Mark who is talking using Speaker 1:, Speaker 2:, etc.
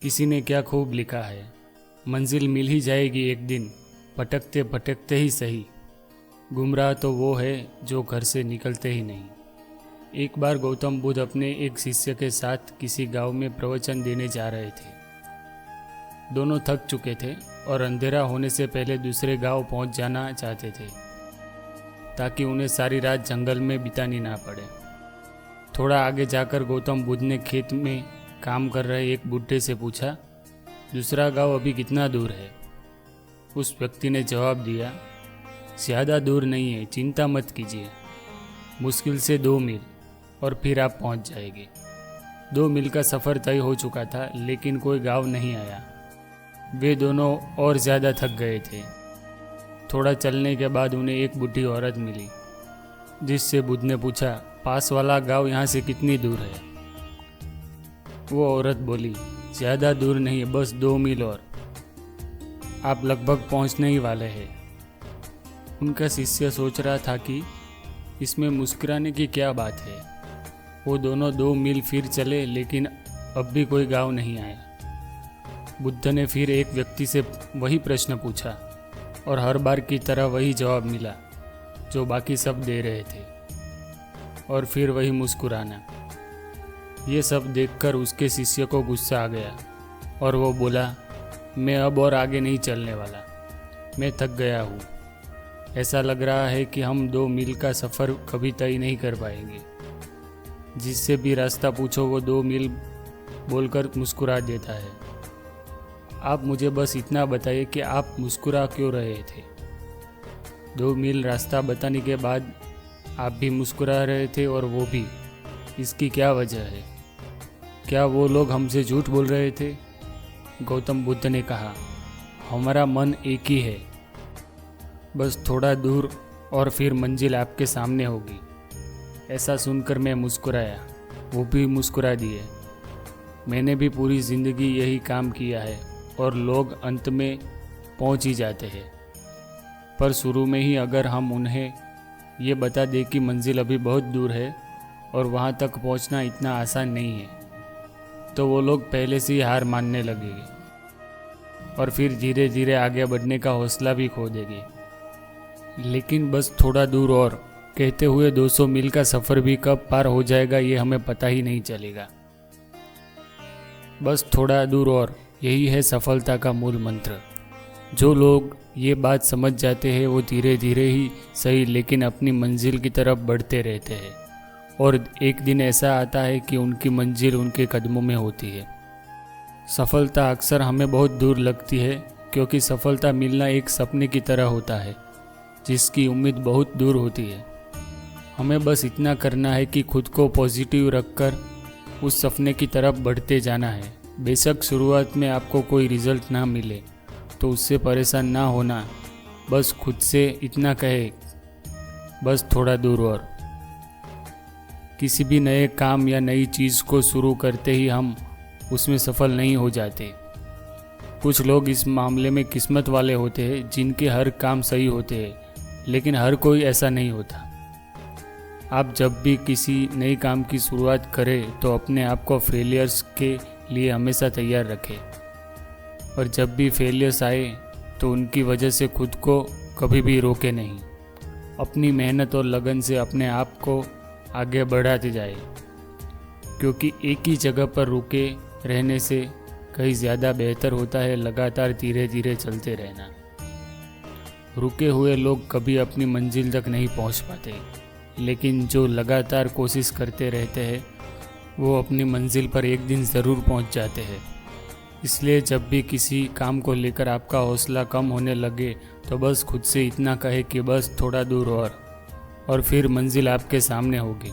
Speaker 1: किसी ने क्या खूब लिखा है, मंजिल मिल ही जाएगी एक दिन, भटकते भटकते ही सही। गुमराह तो वो है जो घर से निकलते ही नहीं। एक बार गौतम बुद्ध अपने एक शिष्य के साथ किसी गांव में प्रवचन देने जा रहे थे। दोनों थक चुके थे और अंधेरा होने से पहले दूसरे गांव पहुंच जाना चाहते थे, ताकि उन्हें सारी रात जंगल में बितानी ना पड़े। थोड़ा आगे जाकर गौतम बुद्ध ने खेत में काम कर रहे एक बुढ़े से पूछा, दूसरा गांव अभी कितना दूर है? उस व्यक्ति ने जवाब दिया, ज़्यादा दूर नहीं है, चिंता मत कीजिए, मुश्किल से 2 मील और फिर आप पहुंच जाएंगे। 2 मील का सफ़र तय हो चुका था, लेकिन कोई गांव नहीं आया। वे दोनों और ज़्यादा थक गए थे। थोड़ा चलने के बाद उन्हें एक बूढ़ी औरत मिली, जिससे बुद्ध ने पूछा, पास वाला गांव यहाँ से कितनी दूर है? वो औरत बोली, ज़्यादा दूर नहीं, बस 2 मील और आप लगभग पहुँचने ही वाले हैं। उनका शिष्य सोच रहा था कि इसमें मुस्कुराने की क्या बात है। वो दोनों 2 मील फिर चले, लेकिन अब भी कोई गांव नहीं आया। बुद्ध ने फिर एक व्यक्ति से वही प्रश्न पूछा और हर बार की तरह वही जवाब मिला जो बाकी सब दे रहे थे, और फिर वही मुस्कुराना। ये सब देखकर उसके शिष्य को गुस्सा आ गया और वो बोला, मैं अब और आगे नहीं चलने वाला, मैं थक गया हूँ। ऐसा लग रहा है कि हम 2 मील का सफ़र कभी तय नहीं कर पाएंगे। जिससे भी रास्ता पूछो वो 2 मील बोलकर मुस्कुरा देता है। आप मुझे बस इतना बताइए कि आप मुस्कुरा क्यों रहे थे? 2 मील रास्ता बताने के बाद आप भी मुस्कुरा रहे थे, और वो भी। इसकी क्या वजह है? क्या वो लोग हमसे झूठ बोल रहे थे? गौतम बुद्ध ने कहा, हमारा मन एक ही है, बस थोड़ा दूर और फिर मंजिल आपके सामने होगी। ऐसा सुनकर मैं मुस्कुराया, वो भी मुस्कुरा दिए। मैंने भी पूरी ज़िंदगी यही काम किया है और लोग अंत में पहुंच ही जाते हैं। पर शुरू में ही अगर हम उन्हें ये बता दें कि मंजिल अभी बहुत दूर है और वहाँ तक पहुँचना इतना आसान नहीं है, तो वो लोग पहले से ही हार मानने लगेंगे और फिर धीरे धीरे आगे बढ़ने का हौसला भी खो देंगे। लेकिन बस थोड़ा दूर और कहते हुए 200 मील का सफ़र भी कब पार हो जाएगा ये हमें पता ही नहीं चलेगा। बस थोड़ा दूर और, यही है सफलता का मूल मंत्र। जो लोग ये बात समझ जाते हैं वो धीरे धीरे ही सही, लेकिन अपनी मंजिल की तरफ बढ़ते रहते हैं, और एक दिन ऐसा आता है कि उनकी मंजिल उनके कदमों में होती है। सफलता अक्सर हमें बहुत दूर लगती है, क्योंकि सफलता मिलना एक सपने की तरह होता है जिसकी उम्मीद बहुत दूर होती है। हमें बस इतना करना है कि खुद को पॉजिटिव रखकर उस सपने की तरफ बढ़ते जाना है। बेशक शुरुआत में आपको कोई रिजल्ट ना मिले तो उससे परेशान ना होना, बस खुद से इतना कहे, बस थोड़ा दूर और। किसी भी नए काम या नई चीज़ को शुरू करते ही हम उसमें सफल नहीं हो जाते। कुछ लोग इस मामले में किस्मत वाले होते हैं जिनके हर काम सही होते हैं, लेकिन हर कोई ऐसा नहीं होता। आप जब भी किसी नए काम की शुरुआत करें तो अपने आप को फेलियर्स के लिए हमेशा तैयार रखें, और जब भी फेलियर्स आए तो उनकी वजह से खुद को कभी भी रोके नहीं। अपनी मेहनत और लगन से अपने आप को आगे बढ़ाते जाए, क्योंकि एक ही जगह पर रुके रहने से कहीं ज़्यादा बेहतर होता है लगातार धीरे धीरे चलते रहना। रुके हुए लोग कभी अपनी मंजिल तक नहीं पहुंच पाते, लेकिन जो लगातार कोशिश करते रहते हैं वो अपनी मंजिल पर एक दिन ज़रूर पहुंच जाते हैं। इसलिए जब भी किसी काम को लेकर आपका हौसला कम होने लगे तो बस खुद से इतना कहे कि बस थोड़ा दूर और फिर मंजिल आपके सामने होगी।